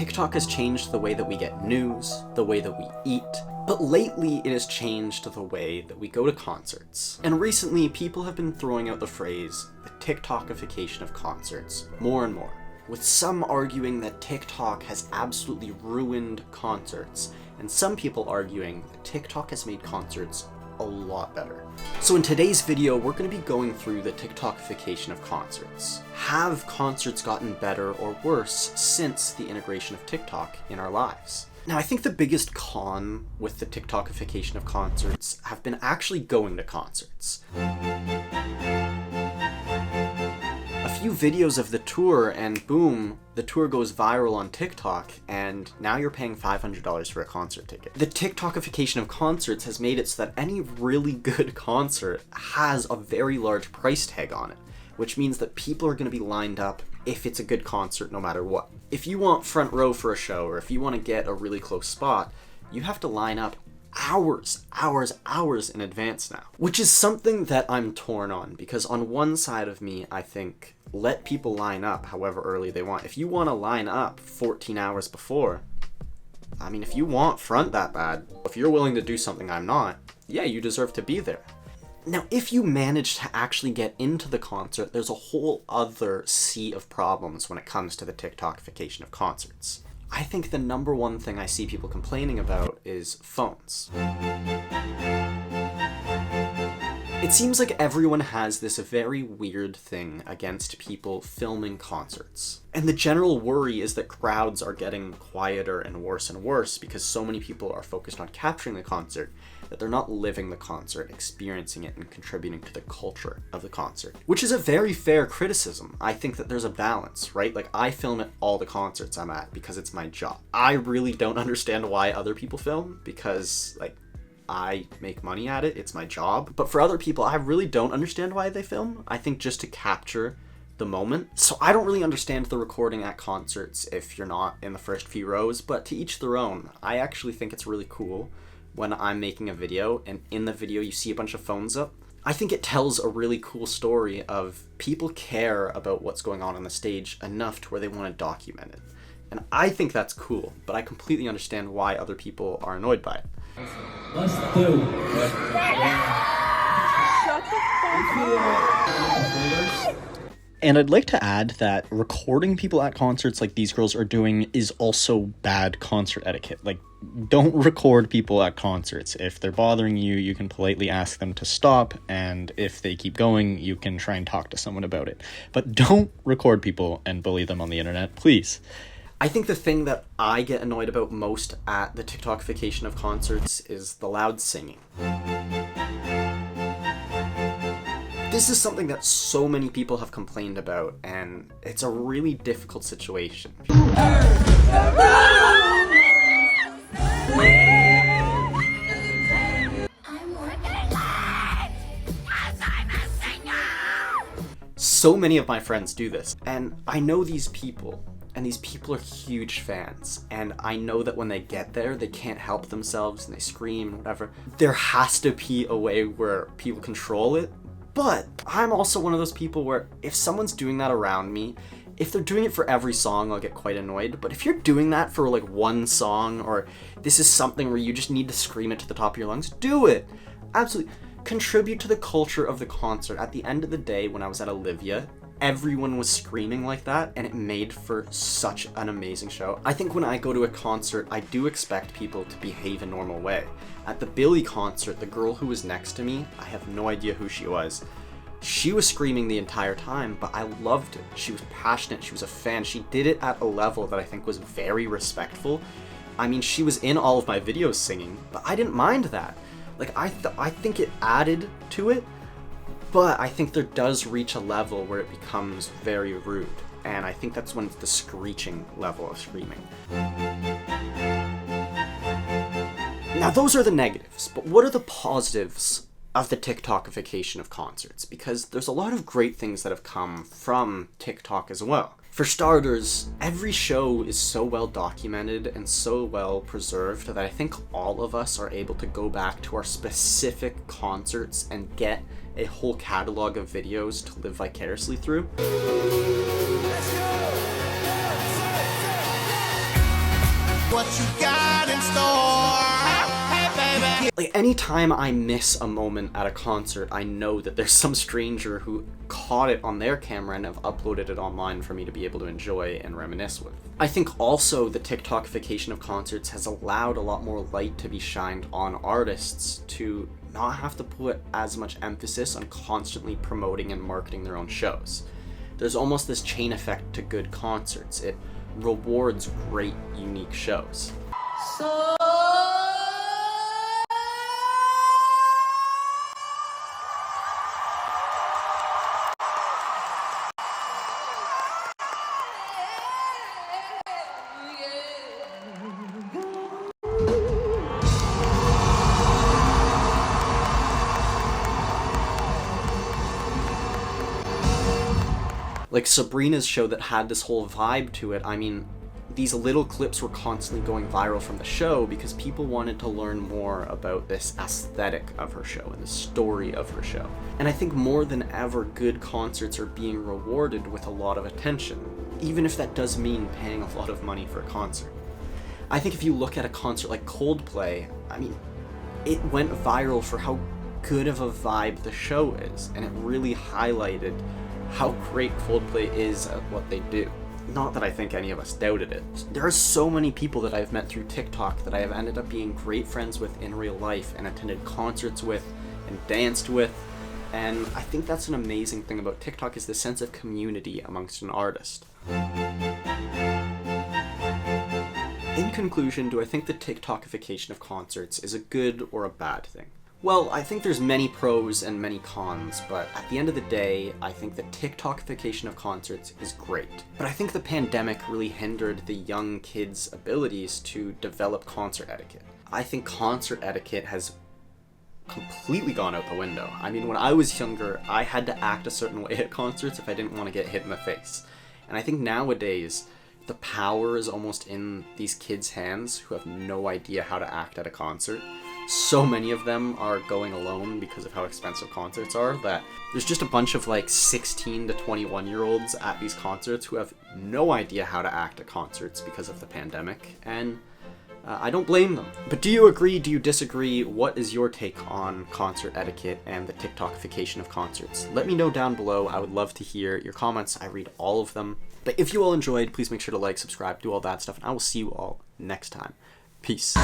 TikTok has changed the way that we get news, the way that we eat, but lately it has changed the way that we go to concerts. And recently, people have been throwing out the phrase, the TikTokification of concerts, more and more, with some arguing that TikTok has absolutely ruined concerts, and some people arguing that TikTok has made concerts a lot better. So in today's video, we're going to be going through the TikTokification of concerts. Have concerts gotten better or worse since the integration of TikTok in our lives? Now, I think the biggest con with the TikTokification of concerts have been actually going to concerts. A few videos of the tour and boom, the tour goes viral on TikTok and now you're paying $500 for a concert ticket. The TikTokification of concerts has made it so that any really good concert has a very large price tag on it, which means that people are going to be lined up if it's a good concert no matter what. If you want front row for a show, or if you want to get a really close spot, you have to line up hours in advance now. Which is something that I'm torn on, because on one side of me, I think, let people line up however early they want. If you want to line up 14 hours before, I mean, if you want front that bad, if you're willing to do something I'm not, yeah, you deserve to be there. Now, if you manage to actually get into the concert, there's a whole other sea of problems when it comes to the TikTokification of concerts. I think the number one thing I see people complaining about is phones. It seems like everyone has this very weird thing against people filming concerts. And the general worry is that crowds are getting quieter and worse because so many people are focused on capturing the concert that they're not living the concert, experiencing it, and contributing to the culture of the concert. Which is a very fair criticism. I think that there's a balance, right? Like, I film at all the concerts I'm at because it's my job. I really don't understand why other people film because, like, I make money at it, it's my job. But for other people, I really don't understand why they film. I think just to capture the moment. So I don't really understand the recording at concerts if you're not in the first few rows, but to each their own. I actually think it's really cool when I'm making a video and in the video you see a bunch of phones up. I think it tells a really cool story of people care about what's going on the stage enough to where they want to document it. And I think that's cool, but I completely understand why other people are annoyed by it. Let's do. And I'd like to add that recording people at concerts like these girls are doing is also bad concert etiquette. Like, don't record people at concerts. If they're bothering you, you can politely ask them to stop, and if they keep going, you can try and talk to someone about it. But don't record people and bully them on the internet, please. I think the thing that I get annoyed about most at the TikTokification of concerts is the loud singing. This is something that so many people have complained about, and it's a really difficult situation. So many of my friends do this, and I know these people, and these people are huge fans, and I know that when they get there, they can't help themselves, and they scream and whatever. There has to be a way where people control it, but I'm also one of those people where if someone's doing that around me, if they're doing it for every song, I'll get quite annoyed, but if you're doing that for like one song, or this is something where you just need to scream it to the top of your lungs, do it! Absolutely. Contribute to the culture of the concert. At the end of the day, when I was at Olivia, everyone was screaming like that, and it made for such an amazing show. I think when I go to a concert, I do expect people to behave a normal way. At the Billie concert, the girl who was next to me, I have no idea who she was. She was screaming the entire time, but I loved it. She was passionate, she was a fan. She did it at a level that I think was very respectful. I mean, she was in all of my videos singing, but I didn't mind that. Like, I think it added to it, but I think there does reach a level where it becomes very rude, and I think that's when it's the screeching level of screaming. Now, those are the negatives, but what are the positives of the TikTokification of concerts? Because there's a lot of great things that have come from TikTok as well. For starters, every show is so well documented and so well preserved that I think all of us are able to go back to our specific concerts and get a whole catalog of videos to live vicariously through. what you got in store. Hey, baby. Like, anytime I miss a moment at a concert, I know that there's some stranger who caught it on their camera and have uploaded it online for me to be able to enjoy and reminisce with. I think also the TikTokification of concerts has allowed a lot more light to be shined on artists to not have to put as much emphasis on constantly promoting and marketing their own shows. There's almost this chain effect to good concerts. It rewards great, unique shows. So Like Sabrina's show that had this whole vibe to it. I mean, these little clips were constantly going viral from the show because people wanted to learn more about this aesthetic of her show and the story of her show. And I think more than ever, good concerts are being rewarded with a lot of attention, even if that does mean paying a lot of money for a concert. I think if you look at a concert like Coldplay, I mean, it went viral for how good of a vibe the show is, and it really highlighted how great Coldplay is at what they do. Not that I think any of us doubted it. There are so many people that I've met through TikTok that I have ended up being great friends with in real life and attended concerts with and danced with, and I think that's an amazing thing about TikTok is the sense of community amongst an artist. In conclusion, do I think the TikTokification of concerts is a good or a bad thing? Well, I think there's many pros and many cons, but at the end of the day, I think the TikTokification of concerts is great. But I think the pandemic really hindered the young kids' abilities to develop concert etiquette. I think concert etiquette has completely gone out the window. I mean, when I was younger, I had to act a certain way at concerts if I didn't want to get hit in the face. And I think nowadays, the power is almost in these kids' hands who have no idea how to act at a concert. So many of them are going alone because of how expensive concerts are that there's just a bunch of like 16 to 21 year olds at these concerts who have no idea how to act at concerts because of the pandemic, and I don't blame them. But do you agree? Do you disagree? What is your take on concert etiquette and the TikTokification of concerts? Let me know down below. I would love to hear your comments. I read all of them. But if you all enjoyed, please make sure to like, subscribe, do all that stuff, and I will see you all next time. Peace.